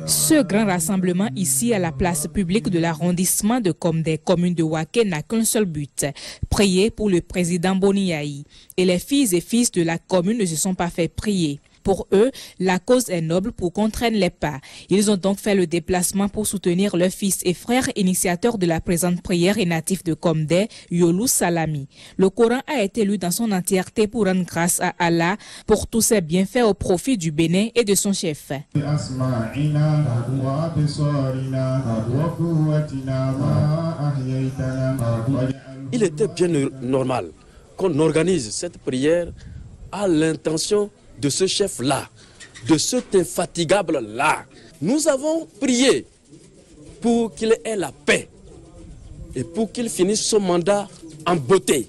Ce grand rassemblement ici à la place publique de l'arrondissement de Komdé, commune de Waké, n'a qu'un seul but, prier pour le président Boni Yayi. Et les filles et fils de la commune ne se sont pas fait prier. Pour eux, la cause est noble pour qu'on traîne les pas. Ils ont donc fait le déplacement pour soutenir leur fils et frère initiateur de la présente prière et natif de Komdé, Youlou Salami. Le Coran a été lu dans son entièreté pour rendre grâce à Allah pour tous ses bienfaits au profit du Bénin et de son chef.
Il était bien normal qu'on organise cette prière à l'intention de ce chef-là, de cet infatigable-là. Nous avons prié pour qu'il ait la paix et pour qu'il finisse son mandat en beauté.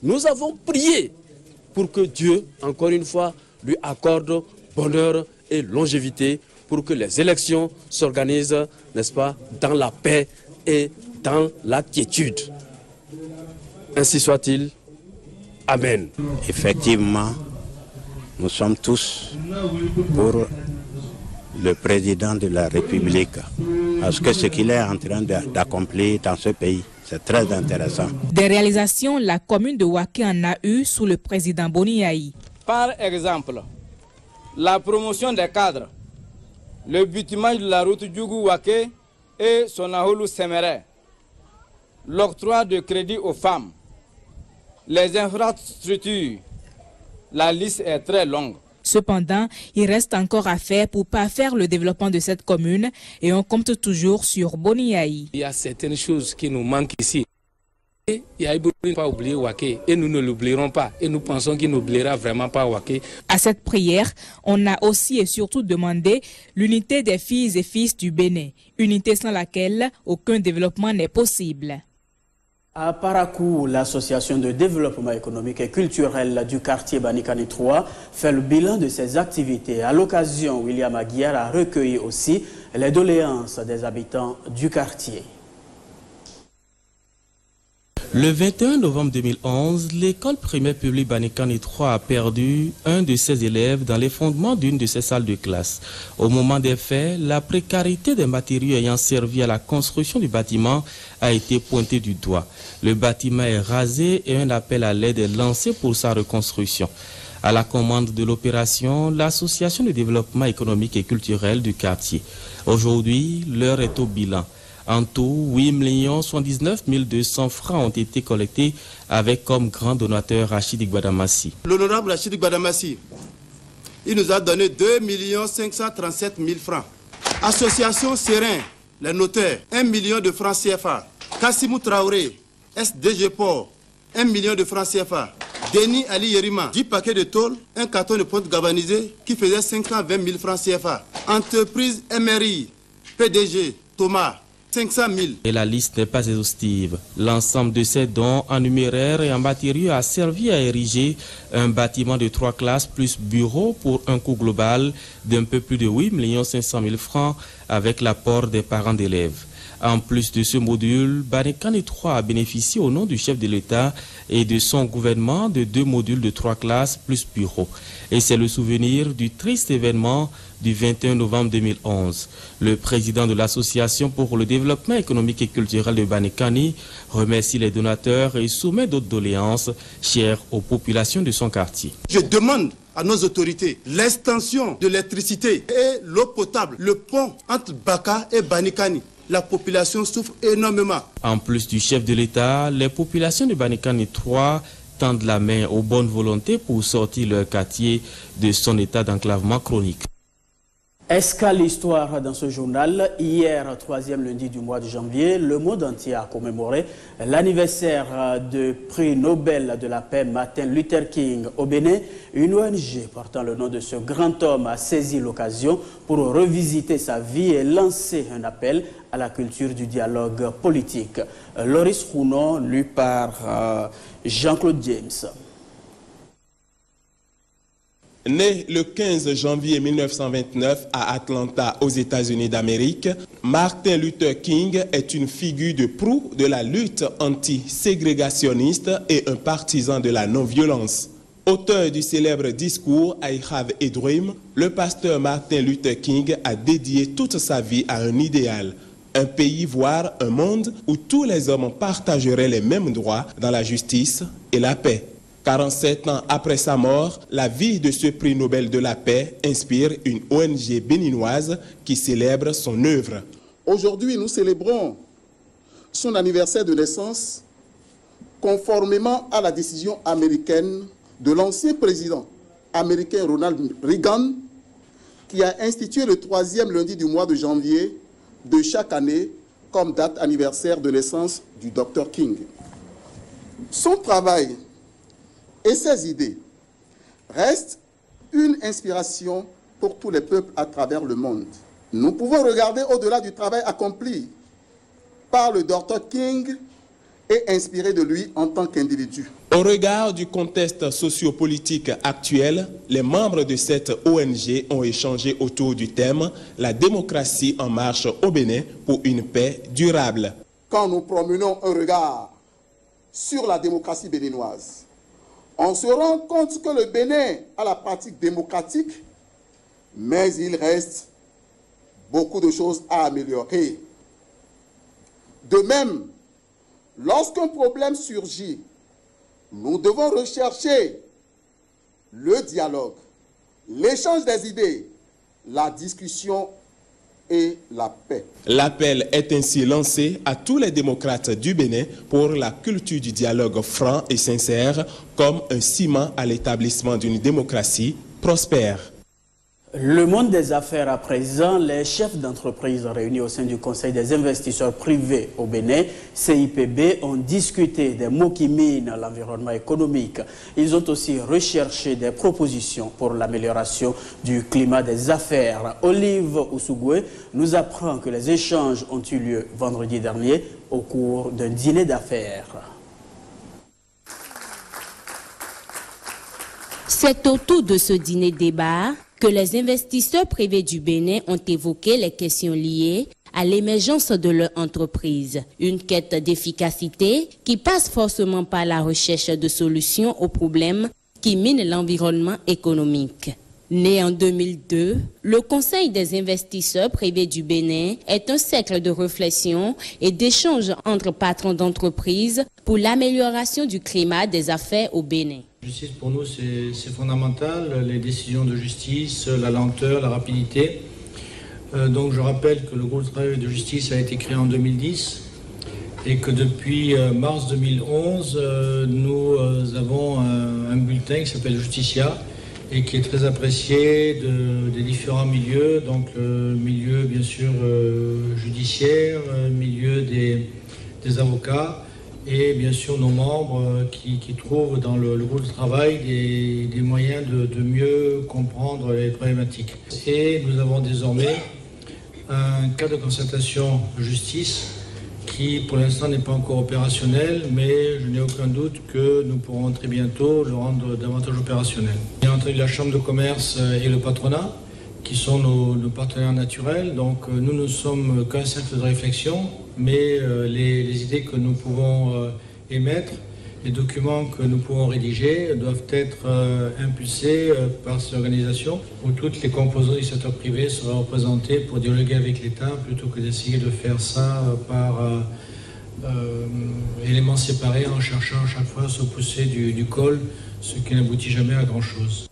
Nous avons prié pour que Dieu, encore une fois, lui accorde bonheur et longévité pour que les élections s'organisent, n'est-ce pas, dans la paix et dans la quiétude. Ainsi soit-il. Amen.
Effectivement, nous sommes tous pour le président de la République, parce que ce qu'il est en train d'accomplir dans ce pays, c'est très intéressant.
Des réalisations, la commune de Waké en a eu sous le président Boni Yayi.
Par exemple, la promotion des cadres, le bitumage de la route Djougou-Waké et Sonahoulou Semere, l'octroi de crédit aux femmes, les infrastructures. La liste est très longue.
Cependant, il reste encore à faire pour parfaire le développement de cette commune et on compte toujours sur Boni Yayi.
Il y a certaines choses qui nous manquent ici. Et Yayi ne pas oublier Waké et nous ne l'oublierons pas et nous pensons qu'il n'oubliera vraiment pas Waké.
À cette prière, on a aussi et surtout demandé l'unité des filles et fils du Bénin, unité sans laquelle aucun développement n'est possible.
À Parakou, l'association de développement économique et culturel du quartier Banikani 3 fait le bilan de ses activités. À l'occasion, William Aguiar a recueilli aussi les doléances des habitants du quartier.
Le 21 novembre 2011, l'école primaire publique Banikani 3 a perdu un de ses élèves dans les fondements d'une de ses salles de classe. Au moment des faits, la précarité des matériaux ayant servi à la construction du bâtiment a été pointée du doigt. Le bâtiment est rasé et un appel à l'aide est lancé pour sa reconstruction. À la commande de l'opération, l'association de développement économique et culturel du quartier. Aujourd'hui, l'heure est au bilan. En tout, 8 79 200 francs ont été collectés avec comme grand donateur Rachid Gbadamassi.
L'honorable Rachid Gbadamassi, il nous a donné 2 537 000 francs. Association Serein, les notaires, 1 million de francs CFA. Kassimou Traoré, SDG Port, 1 million de francs CFA. Denis Ali Yerima, 10 paquets de tôle, un carton de pointe galvanisée qui faisait 520 000 francs CFA. Entreprise MRI, PDG, Thomas, 500 000.
Et la liste n'est pas exhaustive. L'ensemble de ces dons en numéraire et en matériaux a servi à ériger un bâtiment de 3 classes plus bureau pour un coût global d'un peu plus de 8 500 000 francs avec l'apport des parents d'élèves. En plus de ce module, Banikani 3 a bénéficié au nom du chef de l'État et de son gouvernement de 2 modules de 3 classes plus bureau. Et c'est le souvenir du triste événement du 21 novembre 2011. Le président de l'Association pour le développement économique et culturel de Banikani remercie les donateurs et soumet d'autres doléances chères aux populations de son quartier.
Je demande à nos autorités l'extension de l'électricité et l'eau potable, le pont entre Baka et Banikani. La population souffre énormément.
En plus du chef de l'État, les populations de Banikani 3 tendent la main aux bonnes volontés pour sortir leur quartier de son état d'enclavement chronique.
Escale histoire dans ce journal. Hier, 3e lundi du mois de janvier, le monde entier a commémoré l'anniversaire du prix Nobel de la paix Martin Luther King au Bénin. Une ONG portant le nom de ce grand homme a saisi l'occasion pour revisiter sa vie et lancer un appel à la culture du dialogue politique. Loris Rounon, lu par Jean-Claude James.
Né le 15 janvier 1929 à Atlanta, aux États-Unis d'Amérique, Martin Luther King est une figure de proue de la lutte anti-ségrégationniste et un partisan de la non-violence. Auteur du célèbre discours I Have a Dream, le pasteur Martin Luther King a dédié toute sa vie à un idéal, un pays, voire un monde où tous les hommes partageraient les mêmes droits dans la justice et la paix. 47 ans après sa mort, la vie de ce prix Nobel de la paix inspire une ONG béninoise qui célèbre son œuvre.
Aujourd'hui, nous célébrons son anniversaire de naissance conformément à la décision américaine de l'ancien président américain Ronald Reagan qui a institué le 3e lundi du mois de janvier de chaque année comme date anniversaire de naissance du Dr King. Son travail et ses idées restent une inspiration pour tous les peuples à travers le monde. Nous pouvons regarder au-delà du travail accompli par le Dr King et inspirer de lui en tant qu'individu.
Au regard du contexte sociopolitique actuel, les membres de cette ONG ont échangé autour du thème « La démocratie en marche au Bénin pour une paix durable ».
Quand nous promenons un regard sur la démocratie béninoise, on se rend compte que le Bénin a la pratique démocratique, mais il reste beaucoup de choses à améliorer. De même, lorsqu'un problème surgit, nous devons rechercher le dialogue, l'échange des idées, la discussion et la paix.
L'appel est ainsi lancé à tous les démocrates du Bénin pour la culture du dialogue franc et sincère comme un ciment à l'établissement d'une démocratie prospère.
Le monde des affaires à présent, les chefs d'entreprise réunis au sein du Conseil des investisseurs privés au Bénin, CIPB, ont discuté des maux qui minent l'environnement économique. Ils ont aussi recherché des propositions pour l'amélioration du climat des affaires. Olive Ousougoué nous apprend que les échanges ont eu lieu vendredi dernier au cours d'un dîner d'affaires.
C'est autour de ce dîner-débat que les investisseurs privés du Bénin ont évoqué les questions liées à l'émergence de leur entreprise. Une quête d'efficacité qui passe forcément par la recherche de solutions aux problèmes qui minent l'environnement économique. Né en 2002, le Conseil des investisseurs privés du Bénin est un cercle de réflexion et d'échange entre patrons d'entreprises pour l'amélioration du climat des affaires au Bénin.
La justice, pour nous, c'est fondamental. Les décisions de justice, la lenteur, la rapidité. Donc, je rappelle que le groupe de travail de justice a été créé en 2010 et que depuis mars 2011, nous avons un bulletin qui s'appelle Justicia et qui est très apprécié des différents milieux. Donc, le milieu, bien sûr, judiciaire, milieu des avocats. Et bien sûr nos membres qui trouvent dans le groupe de travail des moyens de mieux comprendre les problématiques. Et nous avons désormais un cas de concertation justice qui pour l'instant n'est pas encore opérationnel, mais je n'ai aucun doute que nous pourrons très bientôt le rendre davantage opérationnel. Bien entendu la Chambre de commerce et le patronat qui sont nos partenaires naturels, donc nous ne sommes qu'un cercle de réflexion, mais les idées que nous pouvons émettre, les documents que nous pouvons rédiger doivent être impulsés par ces organisations où toutes les composantes du secteur privé seraient représentées pour dialoguer avec l'État plutôt que d'essayer de faire ça par éléments séparés en cherchant à chaque fois à se pousser du col, ce qui n'aboutit jamais à grand-chose.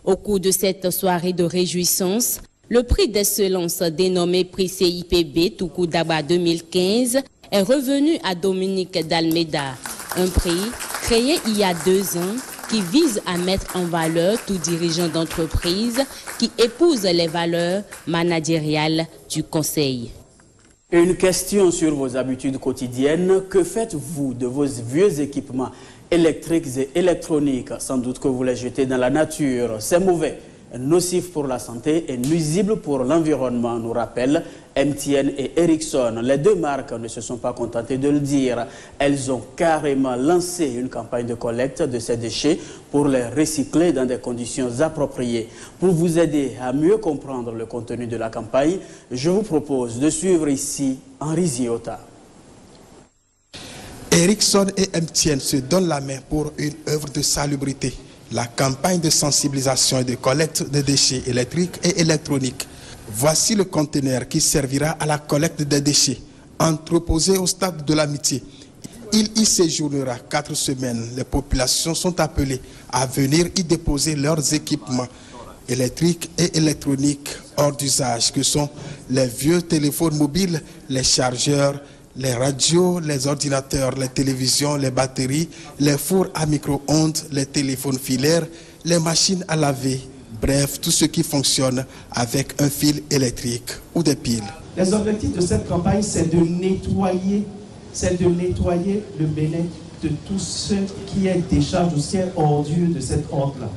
Au cours de cette soirée de réjouissance, le prix d'excellence dénommé prix CIPB Toukoudaba 2015 est revenu à Dominique d'Almeida. Un prix créé il y a 2 ans qui vise à mettre en valeur tout dirigeant d'entreprise qui épouse les valeurs managériales du conseil.
Une question sur vos habitudes quotidiennes. Que faites-vous de vos vieux équipements électriques et électroniques? Sans doute que vous les jetez dans la nature. C'est mauvais, nocif pour la santé et nuisible pour l'environnement, nous rappellent MTN et Ericsson. Les deux marques ne se sont pas contentées de le dire. Elles ont carrément lancé une campagne de collecte de ces déchets pour les recycler dans des conditions appropriées. Pour vous aider à mieux comprendre le contenu de la campagne, je vous propose de suivre ici Henri Ziota.
Ericsson et MTN se donnent la main pour une œuvre de salubrité. La campagne de sensibilisation et de collecte de déchets électriques et électroniques. Voici le conteneur qui servira à la collecte des déchets, entreposé au stade de l'Amitié. Il y séjournera 4 semaines. Les populations sont appelées à venir y déposer leurs équipements électriques et électroniques hors d'usage, que sont les vieux téléphones mobiles, les chargeurs, les radios, les ordinateurs, les télévisions, les batteries, les fours à micro-ondes, les téléphones filaires, les machines à laver, bref, tout ce qui fonctionne avec un fil électrique ou des piles.
Les objectifs de cette campagne, c'est de nettoyer le Bénin de tout ce qui est décharge ou ce qui est ordure de cette honte-là.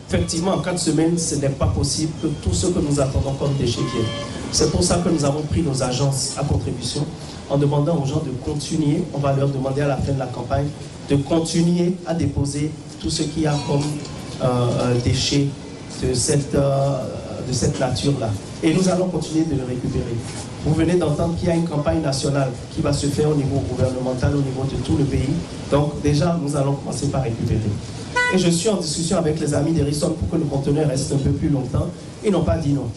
Effectivement, en 4 semaines, ce n'est pas possible que tout ce que nous attendons comme déchets qui est. C'est pour ça que nous avons pris nos agences à contribution en demandant aux gens de continuer, on va leur demander à la fin de la campagne, de continuer à déposer tout ce qu'il y a comme déchets de cette nature-là. Et nous allons continuer de le récupérer. Vous venez d'entendre qu'il y a une campagne nationale qui va se faire au niveau gouvernemental, au niveau de tout le pays. Donc déjà, nous allons commencer par récupérer. Et je suis en discussion avec les amis d'Ericsson pour que le conteneur reste un peu plus longtemps. Ils n'ont pas dit non.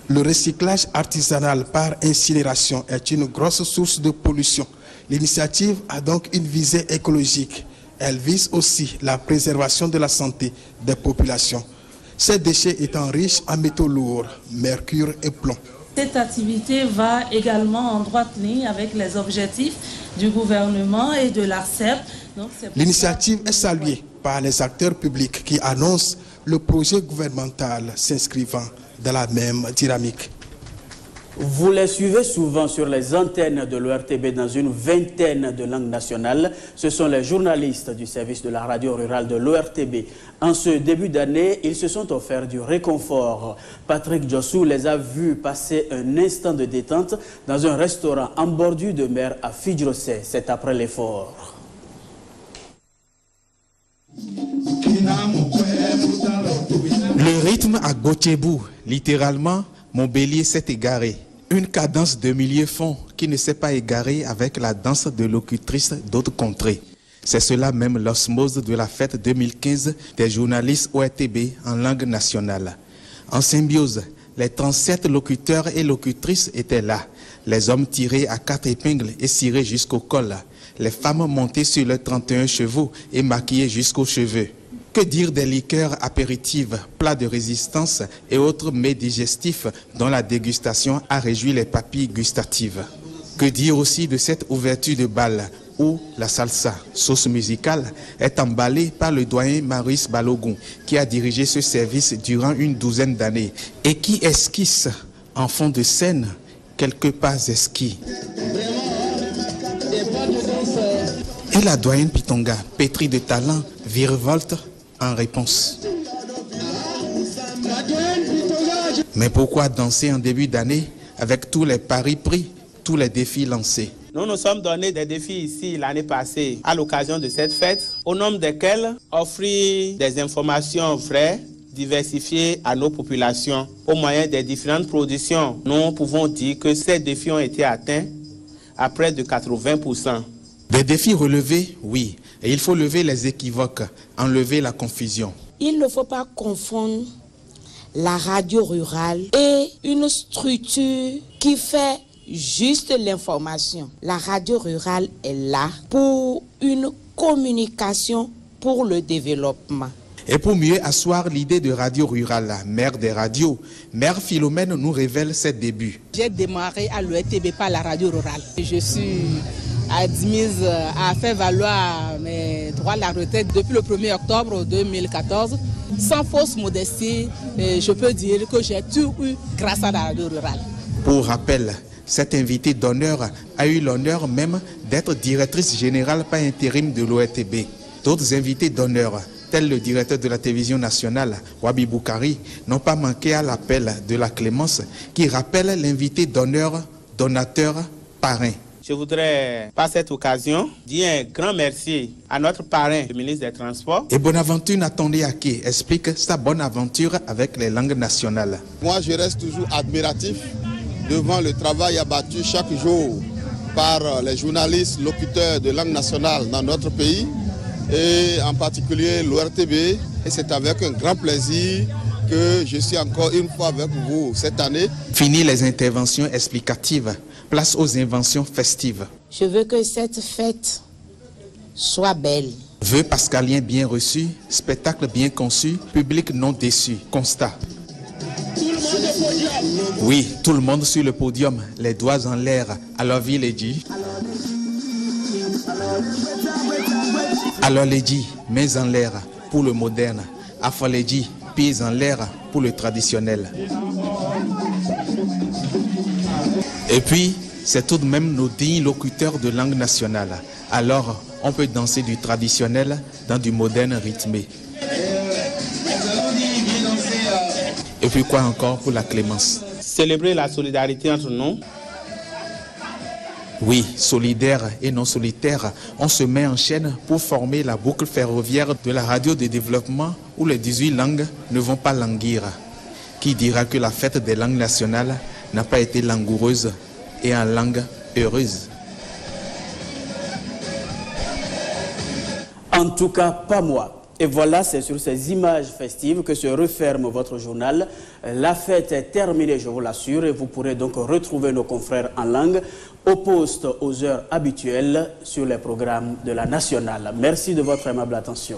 Le recyclage artisanal par incinération est une grosse source de pollution. L'initiative a donc une visée écologique. Elle vise aussi la préservation de la santé des populations. Ces déchets étant riches en métaux lourds, mercure et plomb.
Cette activité va également en droite ligne avec les objectifs du gouvernement et de l'ARCEP.
L'initiative est saluée par les acteurs publics qui annoncent le projet gouvernemental s'inscrivant dans la même dynamique.
Vous les suivez souvent sur les antennes de l'ORTB dans une vingtaine de langues nationales. Ce sont les journalistes du service de la radio rurale de l'ORTB. En ce début d'année, ils se sont offerts du réconfort. Patrick Jossou les a vus passer un instant de détente dans un restaurant en bordure de mer à Fidjrosé. C'est après l'effort.
Le rythme à Gotchebou, littéralement, mon bélier s'est égaré. Une cadence de milieu fond qui ne s'est pas égarée avec la danse de locutrices d'autres contrées. C'est cela même l'osmose de la fête 2015 des journalistes ORTB en langue nationale. En symbiose, les 37 locuteurs et locutrices étaient là. Les hommes tirés à 4 épingles et cirés jusqu'au col. Les femmes montées sur leurs 31 chevaux et maquillées jusqu'aux cheveux. Que dire des liqueurs apéritives, plats de résistance et autres mets digestifs dont la dégustation a réjoui les papilles gustatives. Que dire aussi de cette ouverture de bal où la salsa, sauce musicale, est emballée par le doyen Maurice Balogun qui a dirigé ce service durant une douzaine d'années et qui esquisse en fond de scène quelques pas esquis. Et la doyenne Pitonga, pétrie de talent, virevolte en réponse. Mais pourquoi danser en début d'année avec tous les paris pris, tous les défis lancés?
Nous nous sommes donné des défis ici l'année passée à l'occasion de cette fête, au nombre desquels offrir des informations vraies, diversifiées à nos populations au moyen des différentes productions. Nous pouvons dire que ces défis ont été atteints à près de 80%.
Des défis relevés, oui. Et il faut lever les équivoques, enlever la confusion.
Il ne faut pas confondre la radio rurale et une structure qui fait juste l'information. La radio rurale est là pour une communication pour le développement.
Et pour mieux asseoir l'idée de radio rurale, mère des radios, Mère Philomène nous révèle ses débuts.
J'ai démarré à l'ORTB par la radio rurale. Je suis
admise à faire valoir mes droits à la retraite depuis le 1er octobre 2014. Sans fausse modestie, je peux dire que j'ai tout eu grâce à la radio rurale.
Pour rappel, cette invitée d'honneur a eu l'honneur même d'être directrice générale par intérim de l'ORTB. D'autres invités d'honneur, tels le directeur de la télévision nationale, Wabi Boukari, n'ont pas manqué à l'appel de la clémence qui rappelle l'invité d'honneur, donateur, parrain.
Je voudrais, par cette occasion, dire un grand merci à notre parrain, le ministre des Transports.
Et Bonaventure Natondé Aké explique sa bonne aventure avec les langues nationales.
Moi, je reste toujours admiratif devant le travail abattu chaque jour par les journalistes locuteurs de langue nationale dans notre pays, et en particulier l'ORTB. Et c'est avec un grand plaisir que je suis encore une fois avec vous cette année.
Fini les interventions explicatives, place aux inventions festives.
Je veux que cette fête soit belle.
Vœux pascaliens bien reçus, spectacle bien conçu, public non déçu. Constat. Oui, tout le monde sur le podium, les doigts en l'air. Alors, vie les dit. Alors, les dit, mains en l'air pour le moderne. Afin les dit, pieds en l'air pour le traditionnel. Et puis, c'est tout de même nos dignes locuteurs de langue nationale. Alors, on peut danser du traditionnel dans du moderne rythmé. Et puis quoi encore pour la clémence?
Célébrer la solidarité entre nous.
Oui, solidaire et non solitaire, on se met en chaîne pour former la boucle ferroviaire de la radio de développement où les 18 langues ne vont pas languir. Qui dira que la fête des langues nationales n'a pas été langoureuse et en langue heureuse?
En tout cas, pas moi. Et voilà, c'est sur ces images festives que se referme votre journal. La fête est terminée, je vous l'assure, et vous pourrez donc retrouver nos confrères en langue au poste aux heures habituelles sur les programmes de la nationale. Merci de votre aimable attention.